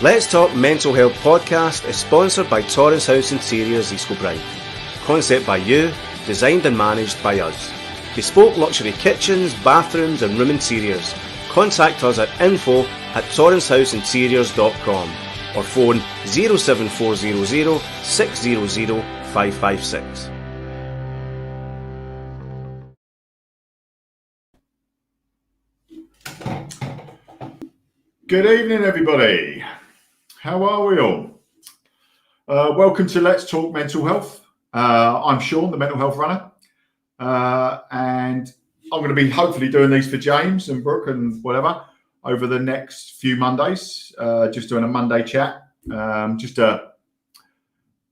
Let's Talk Mental Health podcast is sponsored by Torrance House Interiors East Kilbride. Concept by you, designed and managed by us. Bespoke luxury kitchens, bathrooms and room interiors. Contact us at info@torrancehouseinteriors.com or phone 07400 600 556. Good evening, everybody. How are we all? Welcome to Let's Talk Mental Health. I'm Shawn, the mental health runner, and I'm going to be hopefully doing these for James and Brooke and whatever over the next few Mondays. Just doing a Monday chat, just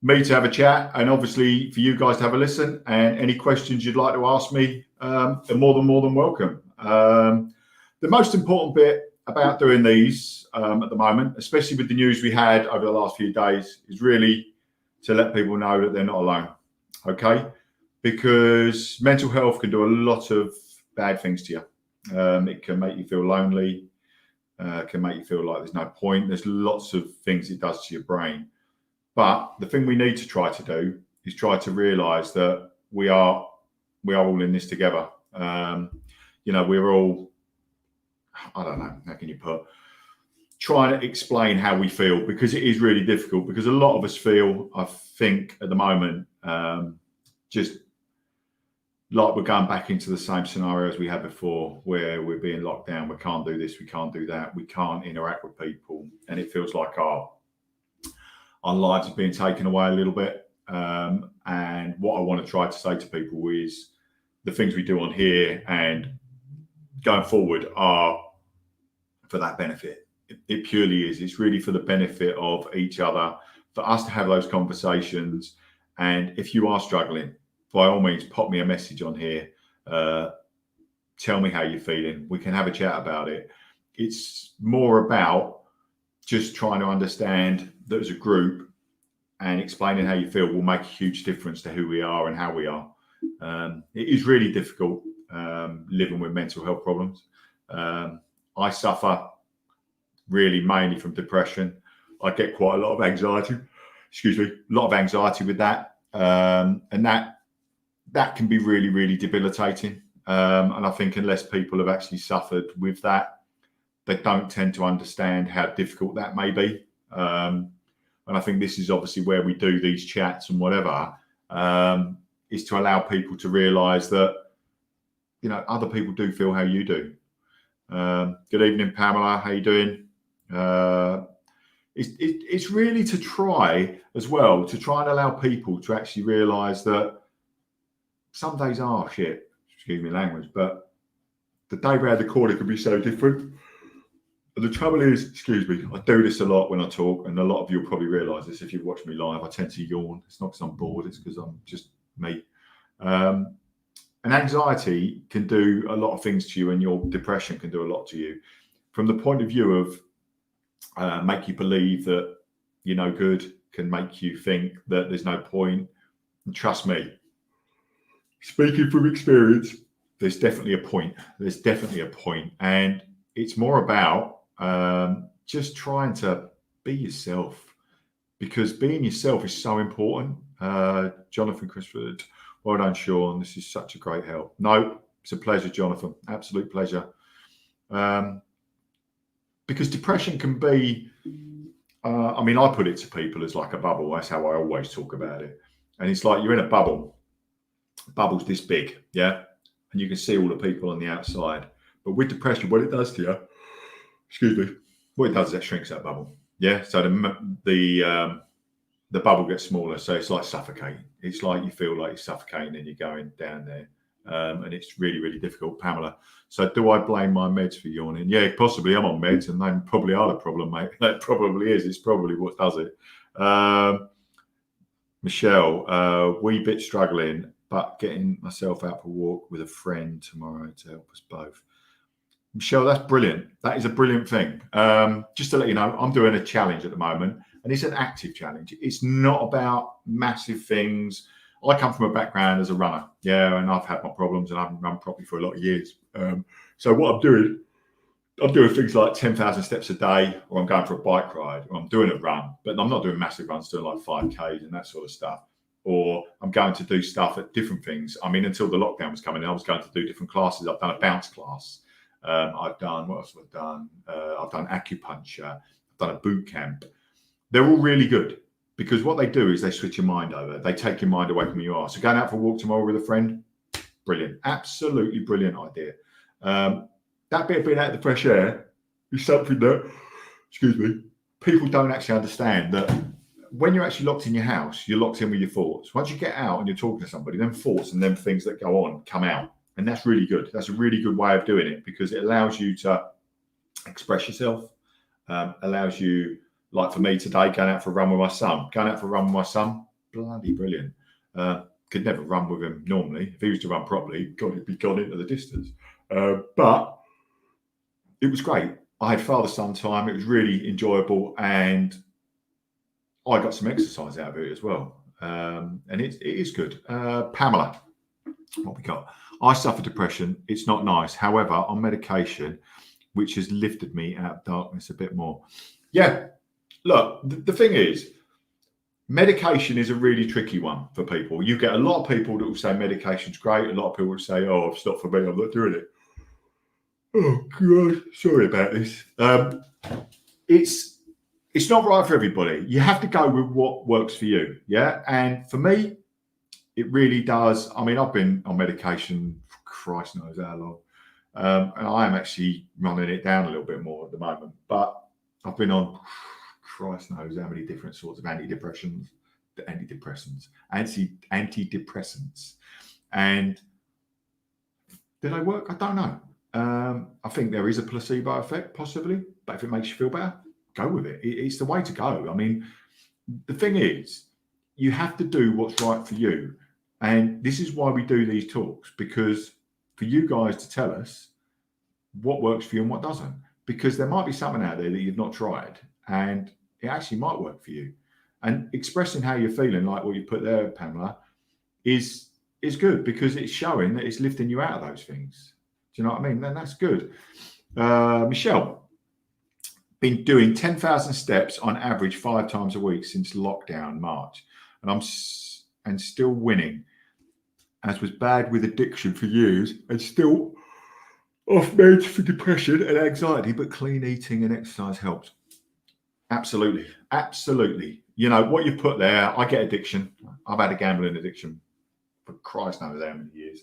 me to have a chat, and obviously for you guys to have a listen. And any questions you'd like to ask me, are more than welcome. The most important bit about doing these at the moment, especially with the news we had over the last few days, is really to let people know that they're not alone, okay? Because mental health can do a lot of bad things to you. It can make you feel lonely, can make you feel like there's no point. There's lots of things it does to your brain. But the thing we need to try to do is try to realise that we are all in this together. We're all, I don't know, how can you put, trying to explain how we feel, because it is really difficult, because a lot of us feel, I think at the moment, just like we're going back into the same scenarios we had before, where we're being locked down. We can't do this, we can't do that, we can't interact with people, and it feels like our lives are being taken away a little bit. And what I want to try to say to people is the things we do on here and going forward are for that benefit. It purely is. It's really for the benefit of each other, for us to have those conversations. And if you are struggling, by all means, pop me a message on here. Tell me how you're feeling. We can have a chat about it. It's more about just trying to understand that as a group, and explaining how you feel will make a huge difference to who we are and how we are. It is really difficult living with mental health problems. I suffer really mainly from depression. I get quite a lot of anxiety, with that. And that can be really, really debilitating. And I think unless people have actually suffered with that, they don't tend to understand how difficult that may be. And I think this is obviously where we do these chats and whatever, is to allow people to realise that, other people do feel how you do. Good evening, Pamela. How you doing? It's really to try as well, to try and allow people to actually realise that some days are shit, excuse me language, but the day we had the corner could be so different. And the trouble is, excuse me, I do this a lot when I talk, and a lot of you will probably realise this if you've watched me live. I tend to yawn. It's not because I'm bored, it's because I'm just me. And anxiety can do a lot of things to you, and your depression can do a lot to you. From the point of view of make you believe that you're no good, can make you think that there's no point. And trust me, speaking from experience, there's definitely a point. There's definitely a point. And it's more about just trying to be yourself, because being yourself is so important. Jonathan Chrisford, well done, Shawn. This is such a great help. No, it's a pleasure, Jonathan. Absolute pleasure. Because depression can be, I put it to people as like a bubble. That's how I always talk about it. And it's like you're in a bubble. Bubble's this big, yeah? And you can see all the people on the outside. But with depression, what it does to you, what it does is it shrinks that bubble, yeah? So the bubble gets smaller, so it's like suffocating. It's like you feel like you're suffocating and you're going down there. And it's really, really difficult. Pamela, so do I blame my meds for yawning? Yeah, possibly. I'm on meds and they probably are the problem, mate. That probably is. It's probably what does it. Michelle, wee bit struggling, but getting myself out for a walk with a friend tomorrow to help us both. Michelle, that's brilliant. That is a brilliant thing. Just to let you know, I'm doing a challenge at the moment, and it's an active challenge. It's not about massive things. I come from a background as a runner, yeah, and I've had my problems and I haven't run properly for a lot of years. So what I'm doing I'm doing things like 10,000 steps a day, or I'm going for a bike ride, or I'm doing a run, but I'm not doing massive runs, doing like 5Ks and that sort of stuff. Or I'm going to do stuff at different things. I mean, until the lockdown was coming in, I was going to do different classes. I've done a bounce class. I've done, what else have I done? I've done acupuncture. I've done a boot camp. They're all really good because what they do is they switch your mind over. They take your mind away from who you are. So going out for a walk tomorrow with a friend, brilliant. Absolutely brilliant idea. That bit of being out in the fresh air is something that, people don't actually understand that when you're actually locked in your house, you're locked in with your thoughts. Once you get out and you're talking to somebody, then thoughts and then things that go on come out. And that's really good. That's a really good way of doing it because it allows you to express yourself, allows you, like for me today, going out for a run with my son. Bloody brilliant. Could never run with him normally. If he was to run properly, God, he'd be gone into the distance. But it was great. I had father-son time. It was really enjoyable, and I got some exercise out of it as well. And it is good. Pamela, what we got? I suffer depression. It's not nice. However, on medication, which has lifted me out of darkness a bit more. Yeah, look, the thing is, medication is a really tricky one for people. You get a lot of people that will say medication's great. A lot of people will say, oh, it's not for me. I'm not doing it. Oh, God, sorry about this. It's not right for everybody. You have to go with what works for you. Yeah. And for me, it really does. I mean, I've been on medication for Christ knows how long. And I am actually running it down a little bit more at the moment. But I've been on Christ knows how many different sorts of antidepressants. And do they work? I don't know. I think there is a placebo effect, possibly. But if it makes you feel better, go with it. It's the way to go. I mean, the thing is, you have to do what's right for you. And this is why we do these talks, because for you guys to tell us what works for you and what doesn't, because there might be something out there that you've not tried and it actually might work for you. And expressing how you're feeling, like what you put there, Pamela, is good because it's showing that it's lifting you out of those things. Do you know what I mean? Then that's good. Michelle, been doing 10,000 steps on average 5 times a week since lockdown March, and I'm still winning, as was bad with addiction for years, and still off meds for depression and anxiety, but clean eating and exercise helps. Absolutely. You know what you put there. I get addiction. I've had a gambling addiction for Christ knows how many years,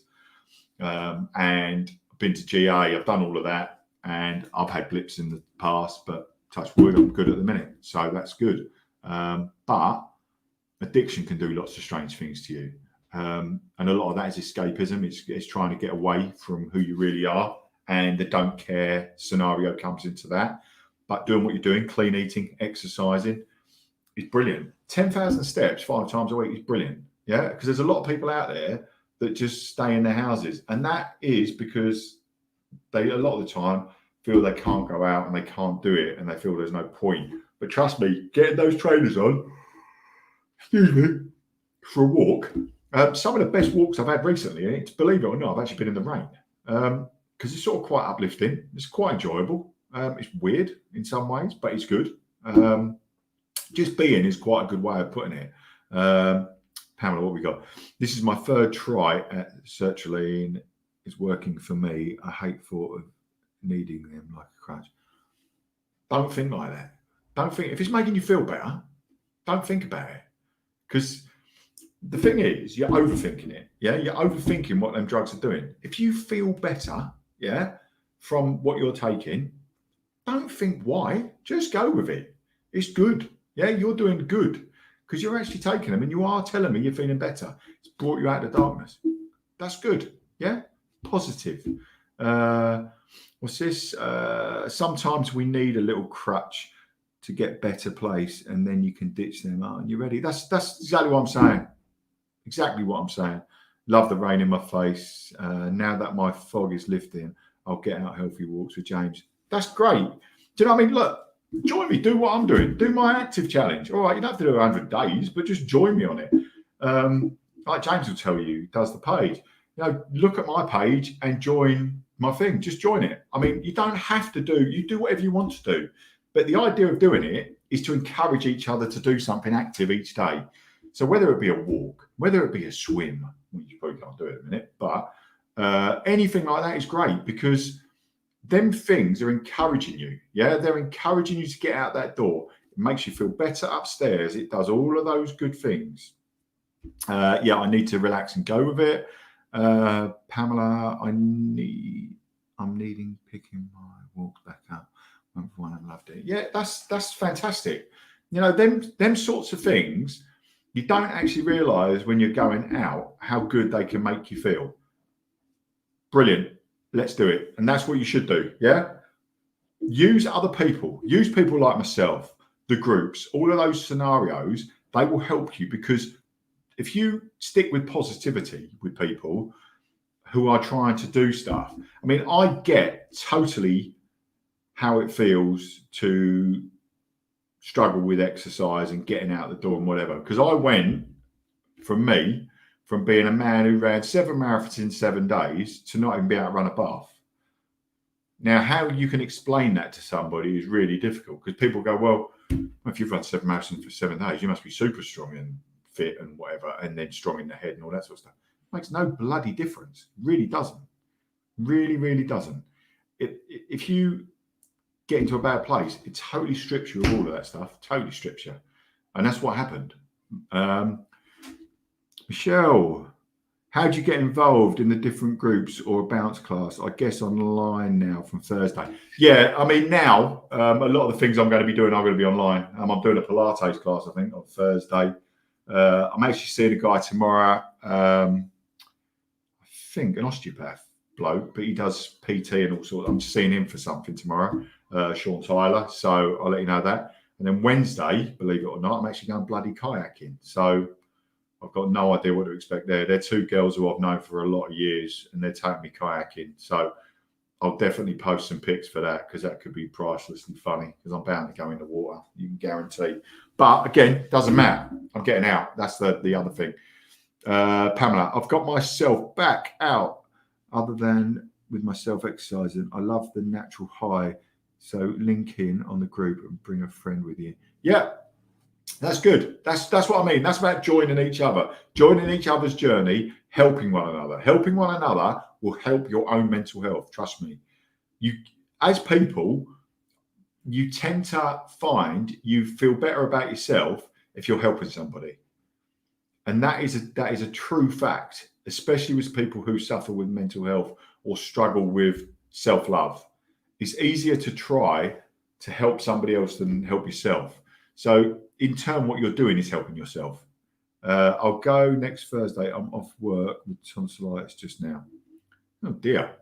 and I've been to GA. I've done all of that, and I've had blips in the past, but touch wood, I'm good at the minute, so that's good. But addiction can do lots of strange things to you, and a lot of that is escapism. It's trying to get away from who you really are, and the don't care scenario comes into that. But doing what you're doing, clean eating, exercising, is brilliant. 10,000 steps 5 times a week is brilliant. Yeah, because there's a lot of people out there that just stay in their houses, and that is because they a lot of the time feel they can't go out and they can't do it, and they feel there's no point. But trust me, getting those trainers on, for a walk. Some of the best walks I've had recently, believe it or not, I've actually been in the rain, because it's sort of quite uplifting. It's quite enjoyable. It's weird in some ways, but it's good. Just being is quite a good way of putting it. Pamela, what we got? This is my 3rd try at sertraline. It's working for me. I hate thought of needing them like a crutch. Don't think like that. Don't think, if it's making you feel better, don't think about it. Because the thing is, you're overthinking it. Yeah, you're overthinking what them drugs are doing. If you feel better, yeah, from what you're taking, don't think why. Just go with it. It's good. Yeah, you're doing good because you're actually taking them, and you are telling me you're feeling better. It's brought you out of the darkness. That's good. Yeah, positive. What's this? Sometimes we need a little crutch to get better place, and then you can ditch them. Oh, and you're ready. That's exactly what I'm saying. Exactly what I'm saying. Love the rain in my face. Now that my fog is lifting, I'll get out healthy walks with James. That's great. Do you know what I mean? Look, join me. Do what I'm doing. Do my active challenge. All right, you don't have to do 100 days, but just join me on it. Like James will tell you, he does the page. You know, look at my page and join my thing. Just join it. I mean, you don't have to you do whatever you want to do. But the idea of doing it is to encourage each other to do something active each day. So whether it be a walk, whether it be a swim, well, you probably can't do it in a minute, but anything like that is great, because them things are encouraging you. Yeah, they're encouraging you to get out that door. It makes you feel better upstairs. It does all of those good things. Yeah, I need to relax and go with it. Pamela, I'm needing picking my walk back up. One, I loved it. Yeah, that's fantastic. You know, them sorts of things, you don't actually realise when you're going out how good they can make you feel. Brilliant. Let's do it. And that's what you should do. Yeah. Use other people. Use people like myself, the groups, all of those scenarios. They will help you, because if you stick with positivity with people who are trying to do stuff, I mean, I get totally how it feels to struggle with exercise and getting out the door and whatever. Because I went from being a man who ran 7 marathons in 7 days to not even be able to run a bath. Now, how you can explain that to somebody is really difficult, because people go, well, if you've run 7 marathons for 7 days, you must be super strong and fit and whatever, and then strong in the head and all that sort of stuff. It makes no bloody difference. It really doesn't. Really, really doesn't. If you get into a bad place, it totally strips you of all of that stuff. Totally strips you. And that's what happened. Michelle, how do you get involved in the different groups or a bounce class? I guess online now from Thursday. Yeah, I mean, now a lot of the things I'm going to be doing are going to be online. I'm doing a Pilates class, I think, on Thursday. I'm actually seeing a guy tomorrow. I think an osteopath bloke, but he does PT and all sorts. I'm seeing him for something tomorrow, Shawn Tyler. So I'll let you know that. And then Wednesday, believe it or not, I'm actually going bloody kayaking. So I've got no idea what to expect there. They're 2 girls who I've known for a lot of years, and they're taking me kayaking. So I'll definitely post some pics for that, because that could be priceless and funny, because I'm bound to go in the water, you can guarantee. But again, doesn't matter. I'm getting out. That's the other thing. Pamela, I've got myself back out, other than with myself exercising. I love the natural high. So link in on the group and bring a friend with you. Yeah, that's good. That's what I mean. That's about joining each other, joining each other's journey, helping one another. Helping one another will help your own mental health. Trust me. You, as people, you tend to find you feel better about yourself if you're helping somebody. And that is a true fact, especially with people who suffer with mental health or struggle with self-love. It's easier to try to help somebody else than help yourself. So in turn, what you're doing is helping yourself. I'll go next Thursday. I'm off work with tonsillitis just now. Oh dear.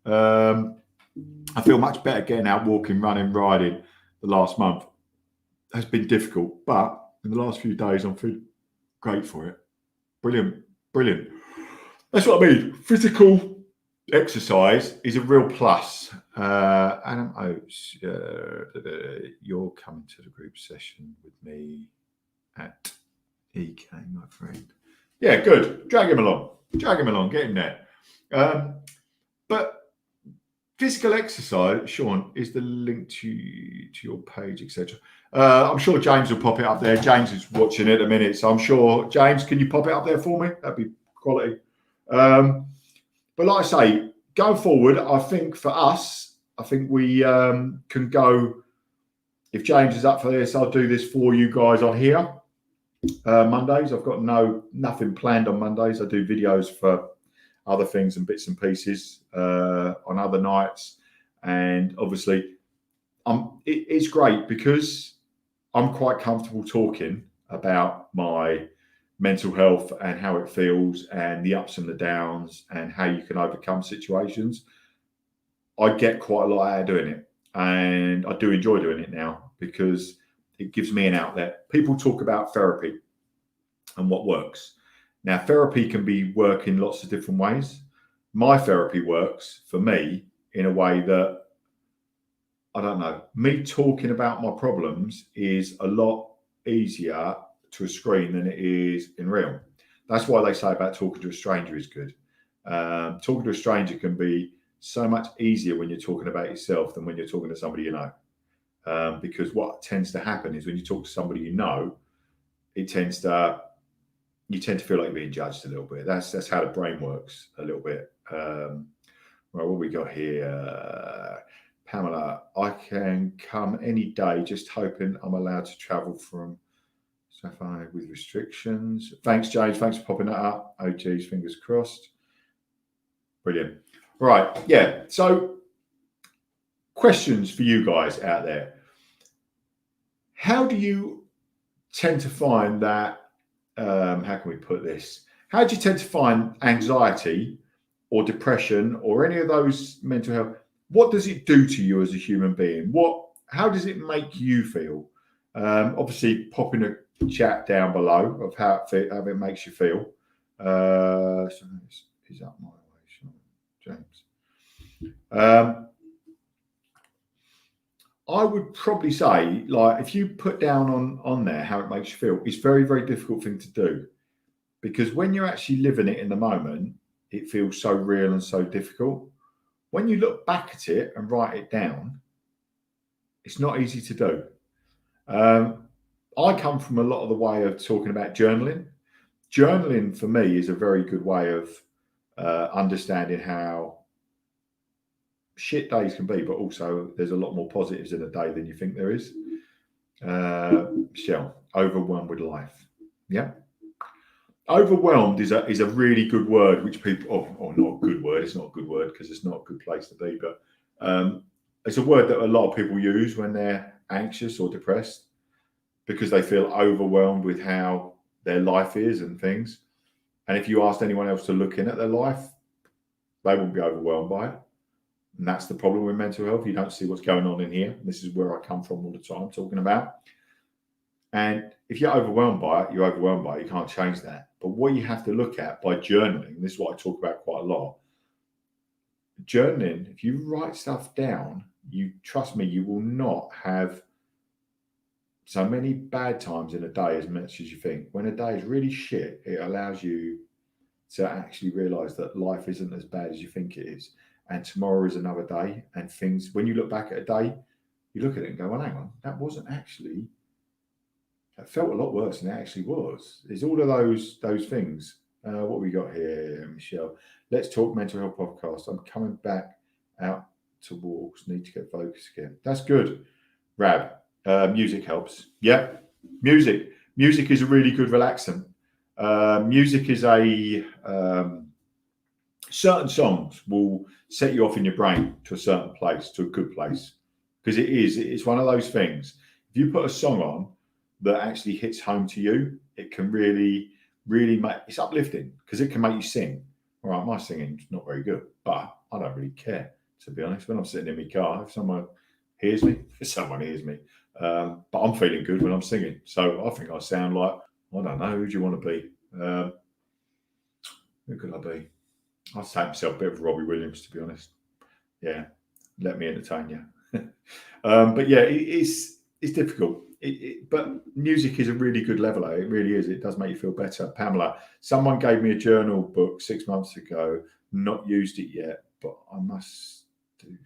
I feel much better getting out walking, running, riding the last month. Has been difficult, but in the last few days, I'm feeling great for it. Brilliant. Brilliant. That's what I mean. Physical exercise is a real plus. Adam Oates, you're coming to the group session with me at EK, my friend. Yeah, good. Drag him along. Get him there. But physical exercise, Shawn, is the link to your page, etc. I'm sure James will pop it up there. James is watching it a minute, so I'm sure, James, can you pop it up there for me? That'd be quality. But like I say, going forward, I think for us, I think we can go, if James is up for this, I'll do this for you guys on here. Mondays, I've got nothing planned on Mondays. I do videos for other things and bits and pieces on other nights. And obviously, it's great because I'm quite comfortable talking about my mental health and how it feels and the ups and the downs and how you can overcome situations. I get quite a lot out of doing it, and I do enjoy doing it now because it gives me an outlet. People talk about therapy and what works. Now, therapy can be work in lots of different ways. My therapy works for me in a way that, I don't know, me talking about my problems is a lot easier to a screen than it is in real. That's why they say about talking to a stranger is good. Talking to a stranger can be so much easier when you're talking about yourself than when you're talking to somebody you know. Because what tends to happen is when you talk to somebody you know, you tend to feel like you're being judged a little bit. That's how the brain works a little bit. Right, what we got here? Pamela, I can come any day, just hoping I'm allowed to travel from Sapphire with restrictions. Thanks, James. Thanks for popping that up. Oh, geez, fingers crossed. Brilliant. Right, yeah. So, questions for you guys out there. How do you tend to find that? How can we put this? How do you tend to find anxiety or depression or any of those mental health? What does it do to you as a human being? How does it make you feel? Obviously, pop in a chat down below of how it makes you feel. So is that my way, Shawn? James? I would probably say, like, if you put down on there how it makes you feel, it's a very, very difficult thing to do, because when you're actually living it in the moment, it feels so real and so difficult. When you look back at it and write it down, it's not easy to do. I come from a lot of the way of talking about journaling. Journaling for me is a very good way of understanding how shit days can be, but also there's a lot more positives in a day than you think there is. Michelle, overwhelmed with life. Yeah. Overwhelmed is a really good word, which people, not a good word. It's not a good word because it's not a good place to be, but it's a word that a lot of people use when they're anxious or depressed because they feel overwhelmed with how their life is and things. And if you asked anyone else to look in at their life, they will be overwhelmed by it. And that's the problem with mental health. You don't see what's going on in here. This is where I come from all the time talking about. And if you're overwhelmed by it, you're overwhelmed by it. You can't change that. But what you have to look at by journaling, this is what I talk about quite a lot. Journaling, if you write stuff down, you trust me, you will not have so many bad times in a day as much as you think. When a day is really shit, it allows you to actually realize that life isn't as bad as you think it is. And tomorrow is another day. And things, when you look back at a day, you look at it and go, well, hang on, that wasn't actually, that felt a lot worse than it actually was. There's all of those things. What we got here, Michelle? Let's Talk Mental Health podcast. I'm coming back out to walks. Need to get focused again. That's good. Rab, music helps. Yeah, music. Music is a really good relaxant. Music is a certain songs will set you off in your brain to a certain place, to a good place, because it's one of those things. If you put a song on that actually hits home to you, it can really, really it's uplifting because it can make you sing. All right, my singing's not very good, but I don't really care, to be honest. When I'm sitting in my car, if someone hears me, but I'm feeling good when I'm singing. So I think I sound like, I don't know, who do you want to be? Who could I be? I'd say myself a bit of Robbie Williams, to be honest. Yeah, let me entertain you. But yeah, it's difficult. But music is a really good leveler. It really is. It does make you feel better. Pamela, someone gave me a journal book 6 months ago. Not used it yet, but I must do.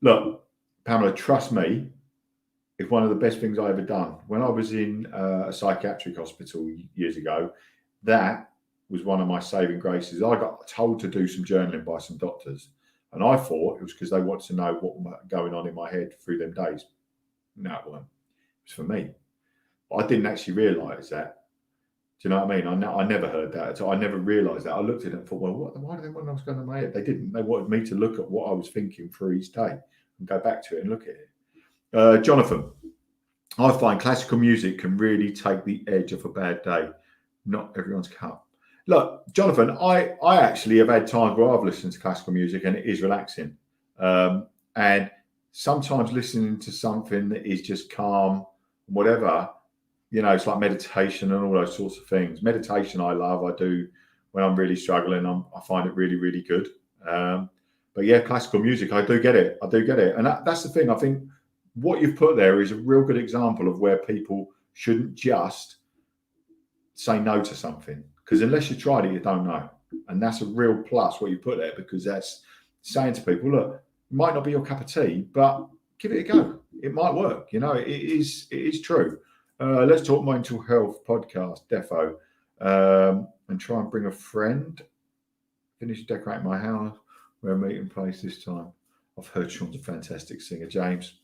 Look, Pamela, trust me. It's one of the best things I ever done. When I was in a psychiatric hospital years ago, that was one of my saving graces. I got told to do some journaling by some doctors, and I thought it was because they wanted to know what was going on in my head through them days. No, it wasn't. It was for me. But I didn't actually realise that. Do you know what I mean? I never heard that. So I never realised that. I looked at it and thought, well, why do they want to know what's going on in my head? They didn't. They wanted me to look at what I was thinking through each day and go back to it and look at it. Jonathan, I find classical music can really take the edge off a bad day. Not everyone's cup. Look, Jonathan, I actually have had times where I've listened to classical music and it is relaxing. And sometimes listening to something that is just calm, whatever, it's like meditation and all those sorts of things. Meditation I love. I do when I'm really struggling. I find it really, really good. But yeah, classical music, I do get it. And that's the thing. I think what you've put there is a real good example of where people shouldn't just say no to something. Because unless you tried it, you don't know. And that's a real plus what you put there, because that's saying to people, look, it might not be your cup of tea, but give it a go. It might work. You know, it is true. Let's Talk Mental Health podcast, defo, and try and bring a friend. Finish decorating my house. We're a meeting place this time. I've heard Shawn's a fantastic singer. James,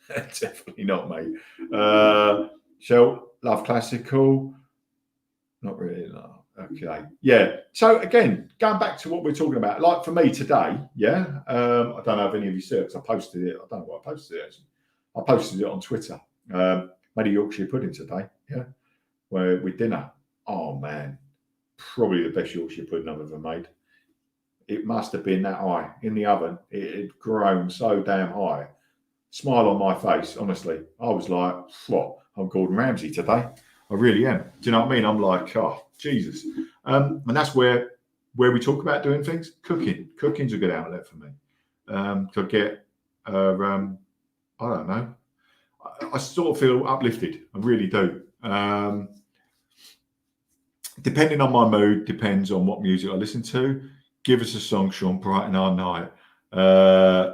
definitely not, mate. Shell, love classical. Not really, no. Okay. Yeah. So again, going back to what we're talking about, like for me today, yeah. I don't know if any of you saw it because I posted it. I don't know what I posted it actually. I posted it on Twitter. Made a Yorkshire pudding today, yeah. Where with dinner. Oh man, probably the best Yorkshire pudding I've ever made. It must have been that high in the oven. It had grown so damn high. Smile on my face, honestly. I was like, what? I'm Gordon Ramsay today. I really am. Do you know what I mean? I'm like, oh, Jesus. And that's where we talk about doing things. Cooking. Cooking's a good outlet for me. To get, I don't know. I sort of feel uplifted. I really do. Depending on my mood, depends on what music I listen to. Give us a song, Shawn, brighten our night. I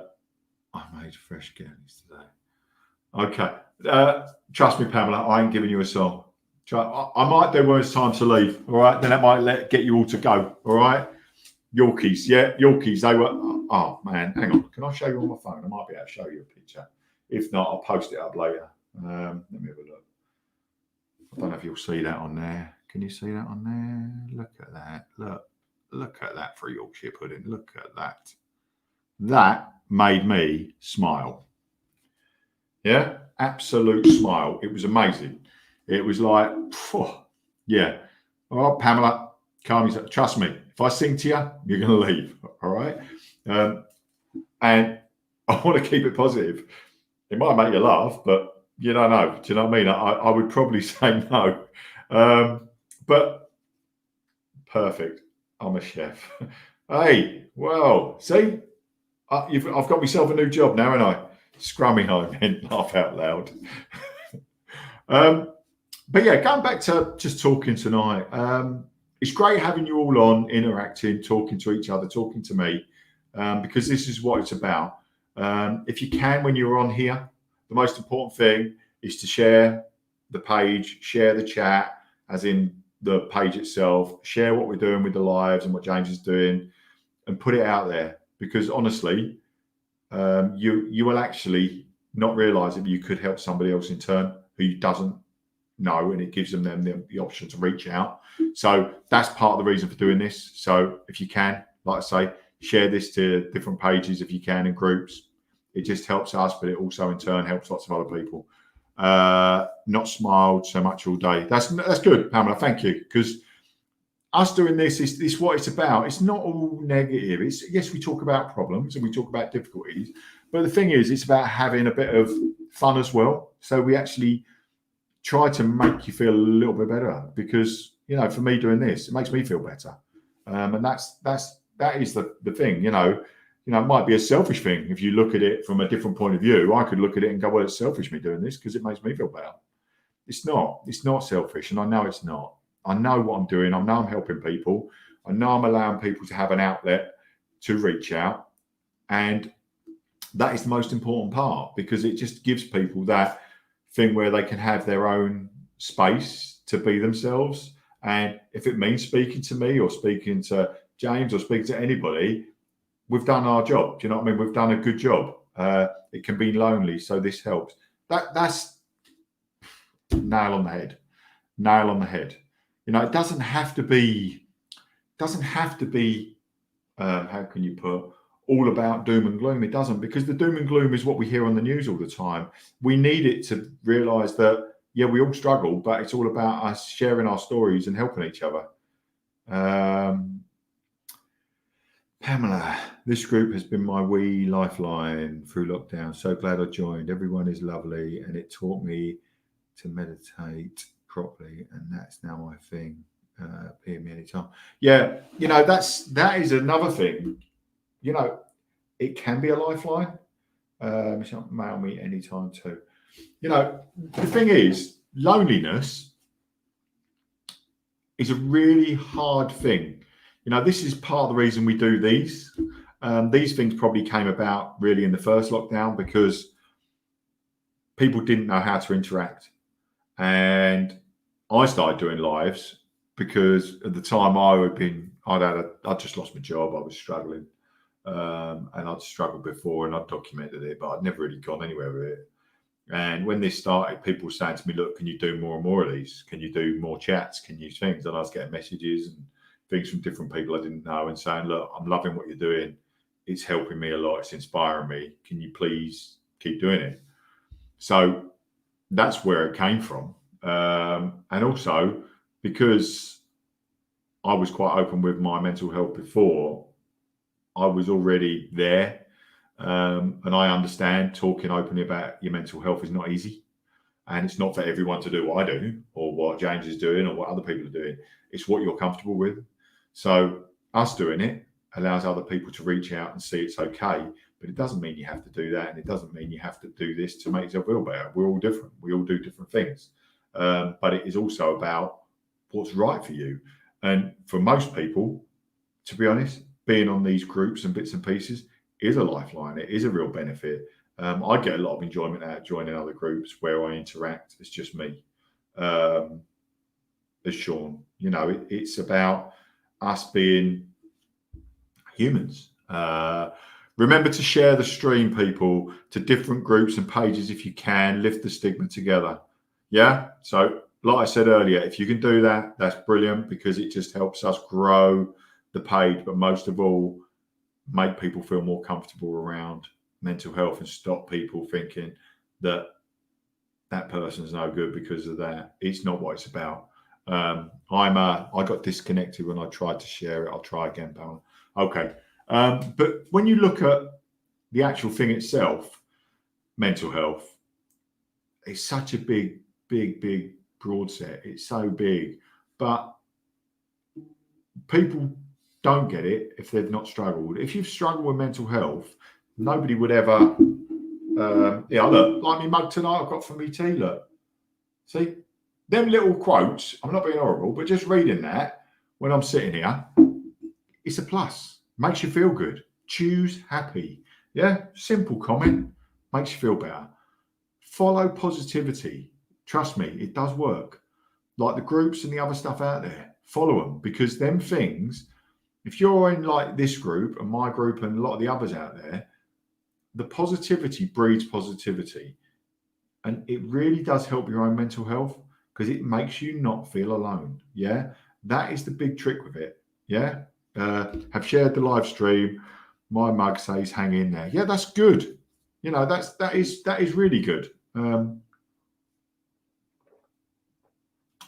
made fresh candies today. Okay. Trust me, Pamela, I ain't giving you a song. I might do when it's time to leave, all right? Then that might get you all to go, all right? Yorkies, yeah, Yorkies. They were, oh, man, hang on. Can I show you on my phone? I might be able to show you a picture. If not, I'll post it up later. Let me have a look. I don't know if you'll see that on there. Can you see that on there? Look at that. Look at that for a Yorkshire pudding. Look at that. That made me smile. Yeah, absolute smile. It was amazing. It was like, yeah. All right, Pamela, calm yourself. Trust me, if I sing to you, you're going to leave. All right. And I want to keep it positive. It might make you laugh, but you don't know. Do you know what I mean? I would probably say no. But perfect. I'm a chef. Hey, well, see, I've got myself a new job now, haven't I? Scrummy home and laugh out loud. But yeah, going back to just talking tonight. It's great having you all on, interacting, talking to each other, talking to me, because this is what it's about. If you can, when you're on here, the most important thing is to share the page, share the chat, as in the page itself, share what we're doing with the lives and what James is doing, and put it out there. Because honestly, you will actually not realise that you could help somebody else in turn who doesn't know, and it gives them the option to reach out. So that's part of the reason for doing this. So if you can, like I say, share this to different pages if you can, in groups. It just helps us, but it also in turn helps lots of other people. Not smiled so much all day. That's good, Pamela. Thank you. Because us doing this is what it's about. It's not all negative. Yes, we talk about problems and we talk about difficulties, but the thing is, it's about having a bit of fun as well. So we actually try to make you feel a little bit better, because you know, for me doing this, it makes me feel better, and that is the thing. You know, it might be a selfish thing if you look at it from a different point of view. I could look at it and go, well, it's selfish me doing this because it makes me feel better. It's not selfish, and I know it's not. I know what I'm doing. I know I'm helping people. I know I'm allowing people to have an outlet to reach out, and that is the most important part, because it just gives people that thing where they can have their own space to be themselves. And if it means speaking to me or speaking to James or speaking to anybody, we've done our job. Do you know what I mean? We've done a good job. It can be lonely, so this helps. That's nail on the head. Nail on the head. You know, it doesn't have to be. How can you put? All about doom and gloom. It doesn't, because the doom and gloom is what we hear on the news all the time. We need it to realise that, yeah, we all struggle, but it's all about us sharing our stories and helping each other. Pamela, this group has been my wee lifeline through lockdown. So glad I joined. Everyone is lovely, and it taught me to meditate properly, and that's now my thing. PM me anytime. Yeah, you know, that is another thing. You know, it can be a lifeline. Mail me anytime too. You know, the thing is, loneliness is a really hard thing. You know, this is part of the reason we do these. these things probably came about really in the first lockdown because people didn't know how to interact. And I started doing lives because at the time I'd just lost my job. I was struggling. And I'd struggled before and I'd documented it, but I'd never really gone anywhere with it. And when this started, people were saying to me, look, can you do more and more of these? Can you do more chats? Can you things? And I was getting messages and things from different people I didn't know and saying, look, I'm loving what you're doing. It's helping me a lot. It's inspiring me. Can you please keep doing it? So that's where it came from. And also because I was quite open with my mental health before, I was already there. And I understand talking openly about your mental health is not easy. And it's not for everyone to do what I do or what James is doing or what other people are doing. It's what you're comfortable with. So us doing it allows other people to reach out and see it's okay. But it doesn't mean you have to do that. And it doesn't mean you have to do this to make yourself feel better. We're all different. We all do different things. But it is also about what's right for you. And for most people, to be honest, being on these groups and bits and pieces is a lifeline. It is a real benefit. I get a lot of enjoyment out of joining other groups where I interact. It's just me, as Shawn. You know, it's about us being humans. Remember to share the stream, people, to different groups and pages if you can. Lift the stigma together. Yeah. So, like I said earlier, if you can do that, that's brilliant because it just helps us grow the page. But most of all, make people feel more comfortable around mental health and stop people thinking that that person's no good because of that. It's not what it's about. I got disconnected when I tried to share it. I'll try again, Pamela. Okay. But when you look at the actual thing itself, mental health, it's such a big broad set. It's so big, but people don't get it if they've not struggled. If you've struggled with mental health, nobody would ever. Look, like me mug tonight, I've got from me tea. Look, see them little quotes. I'm not being horrible, but just reading that when I'm sitting here, it's a plus. Makes you feel good. Choose happy. Yeah, simple comment makes you feel better. Follow positivity. Trust me, it does work. Like the groups and the other stuff out there, follow them because them things. If you're in like this group and my group and a lot of the others out there, the positivity breeds positivity. And it really does help your own mental health because it makes you not feel alone. Yeah. That is the big trick with it. Yeah. Have shared the live stream. My mug says hang in there. Yeah, that's good. You know, that is really good.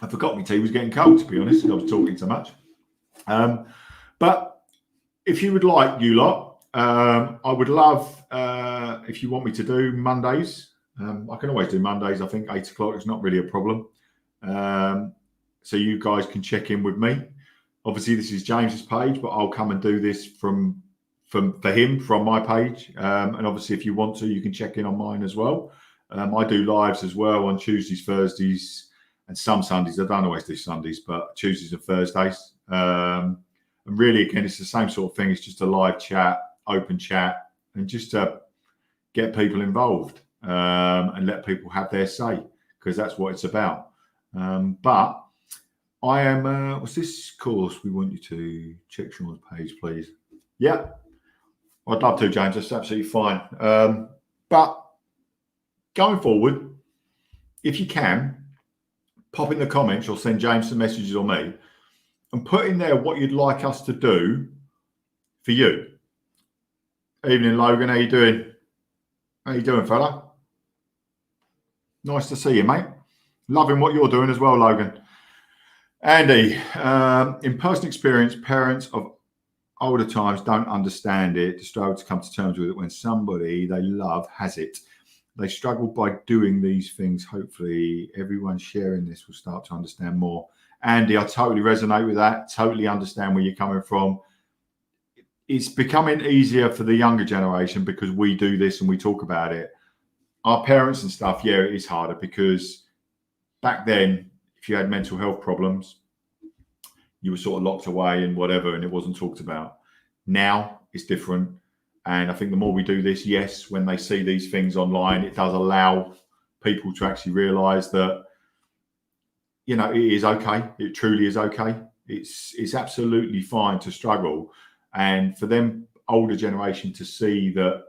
I forgot my tea was getting cold, to be honest. I was talking so much. But if you would like, you lot, I would love if you want me to do Mondays. I can always do Mondays. I think 8 o'clock is not really a problem. So you guys can check in with me. Obviously, this is James's page, but I'll come and do this for him from my page. And obviously, if you want to, you can check in on mine as well. I do lives as well on Tuesdays, Thursdays, and some Sundays. I don't always do Sundays, but Tuesdays and Thursdays. And really, again, it's the same sort of thing. It's just a live chat, open chat, and just to get people involved and let people have their say, because that's what it's about. But I am, what's this course? We want you to check Shawn's page, please. Yeah, I'd love to, James. That's absolutely fine. But going forward, if you can, pop in the comments or send James some messages or me and put in there what you'd like us to do for you. Evening, Logan. How you doing? How you doing, fella? Nice to see you, mate. Loving what you're doing as well, Logan. Andy, in personal experience, parents of older times don't understand it, struggle to come to terms with it when somebody they love has it. They struggle by doing these things. Hopefully, everyone sharing this will start to understand more. Andy, I totally resonate with that. Totally understand where you're coming from. It's becoming easier for the younger generation because we do this and we talk about it. Our parents and stuff, yeah, it is harder because back then, if you had mental health problems, you were sort of locked away and whatever, and it wasn't talked about. Now it's different. And I think the more we do this, yes, when they see these things online, it does allow people to actually realise that, you know, it is okay. It truly is okay. It's absolutely fine to struggle. And for them older generation to see that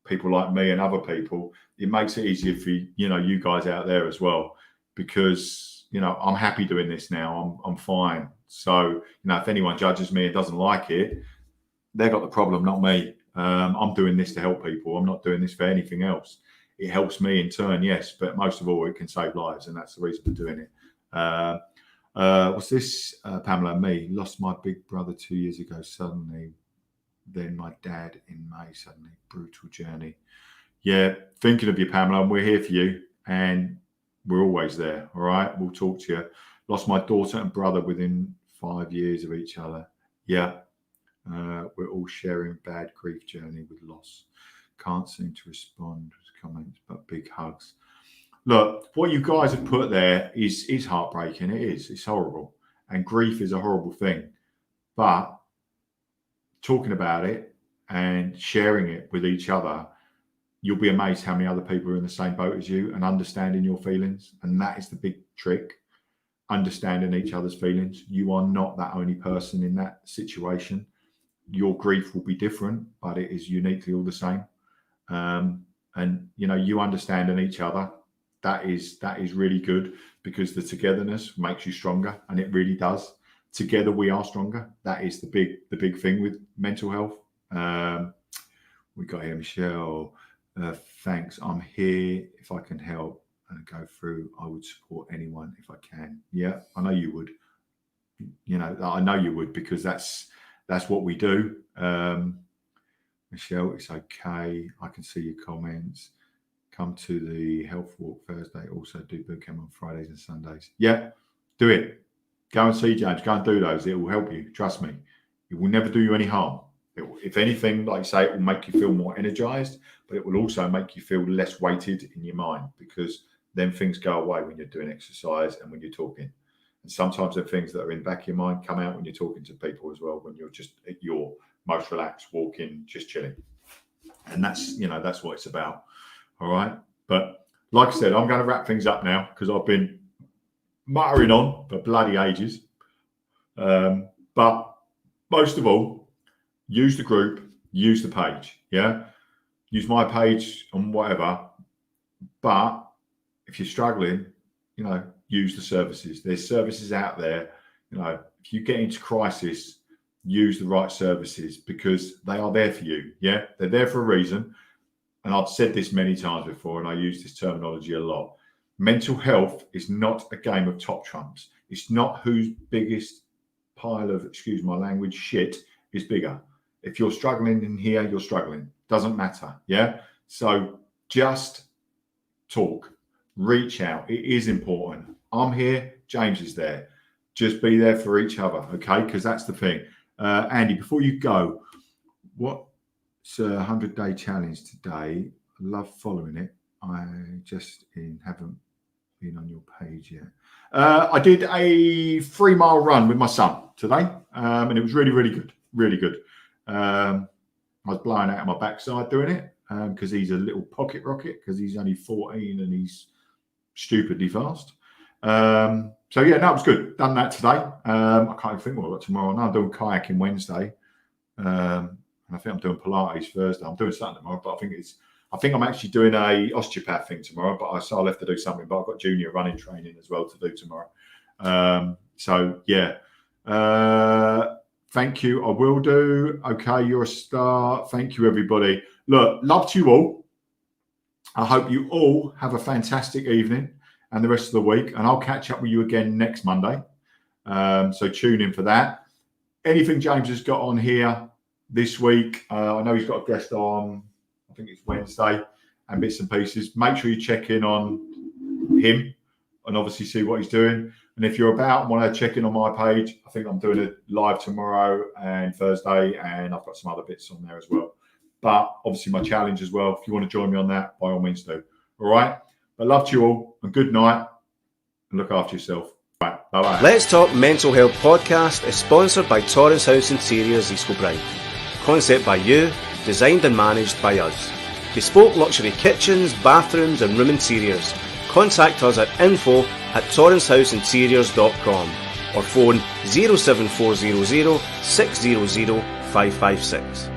people like me and other people, it makes it easier for, you know, you guys out there as well, because, you know, I'm happy doing this now. I'm fine. So, you know, if anyone judges me and doesn't like it, they've got the problem, not me. I'm doing this to help people. I'm not doing this for anything else. It helps me in turn, yes, but most of all, it can save lives, and that's the reason for doing it. What's this? Pamela, me lost my big brother 2 years ago suddenly. Then my dad in May suddenly. Brutal journey. Yeah, thinking of you, Pamela, and we're here for you, and we're always there. All right, we'll talk to you. Lost my daughter and brother within 5 years of each other. Yeah. We're all sharing bad grief journey with loss. Can't seem to respond to comments, but big hugs. Look, what you guys have put there is heartbreaking. It is. It's horrible. And grief is a horrible thing. But talking about it and sharing it with each other, you'll be amazed how many other people are in the same boat as you and understanding your feelings. And that is the big trick. Understanding each other's feelings. You are not that only person in that situation. Your grief will be different, but it is uniquely all the same. And you know, you understanding each other, that is really good, because the togetherness makes you stronger, and it really does. Together we are stronger. That is the big thing with mental health. We got here, Michelle. Thanks. I'm here if I can help and go through. I would support anyone if I can. Yeah, I know you would. You know, I know you would, because that's what we do. Michelle, it's okay. I can see your comments. Come to the health walk Thursday. Also do boot camp on Fridays and Sundays. Yeah, do it. Go and see James. Go and do those. It will help you. Trust me. It will never do you any harm. If anything, like I say, it will make you feel more energized, but it will also make you feel less weighted in your mind, because then things go away when you're doing exercise and when you're talking. And sometimes the things that are in the back of your mind come out when you're talking to people as well, when you're just at your most relaxed, walking, just chilling. And that's, you know, that's what it's about. All right. But like I said, I'm going to wrap things up now, because I've been muttering on for bloody ages. But most of all, use the group, use the page. Yeah. Use my page on whatever. But if you're struggling, you know, use the services. There's services out there. You know, if you get into crisis, use the right services, because they are there for you. Yeah, they're there for a reason. And I've said this many times before, and I use this terminology a lot. Mental health is not a game of top trumps. It's not whose biggest pile of, excuse my language, shit is bigger. If you're struggling in here, you're struggling. Doesn't matter. Yeah. So just talk, reach out. It is important. I'm here. James is there. Just be there for each other. Okay. Because that's the thing. Andy, before you go, what's a 100-day challenge today? I love following it. I just haven't been on your page yet. I did a 3-mile run with my son today, and it was really, really good. Really good. I was blowing out of my backside doing it, because he's a little pocket rocket, because he's only 14 and he's stupidly fast. So yeah, that was good. Done that today. I can't even think what I've got tomorrow. No, I'm doing kayaking Wednesday. And I think I'm doing Pilates Thursday. I'm doing something tomorrow, but I think I'm actually doing a osteopath thing tomorrow, but I'll have to do something. But I've got junior running training as well to do tomorrow. So yeah. Thank you. I will do. Okay, you're a star. Thank you, everybody. Look, love to you all. I hope you all have a fantastic evening and the rest of the week. And I'll catch up with you again next Monday. So tune in for that. Anything James has got on here this week, I know he's got a guest on, I think it's Wednesday, and bits and pieces. Make sure you check in on him and obviously see what he's doing. And if you're about and want to check in on my page, I think I'm doing it live tomorrow and Thursday, and I've got some other bits on there as well. But obviously my challenge as well. If you want to join me on that, by all means do. All right. But love to you all, and good night, and look after yourself. Bye. Bye-bye. Let's Talk Mental Health podcast is sponsored by Torrance House Interiors, East Kilbride. Concept by you, designed and managed by us. Bespoke luxury kitchens, bathrooms and room interiors. Contact us at info@torrancehouseInteriors.com or phone 07400 600 556.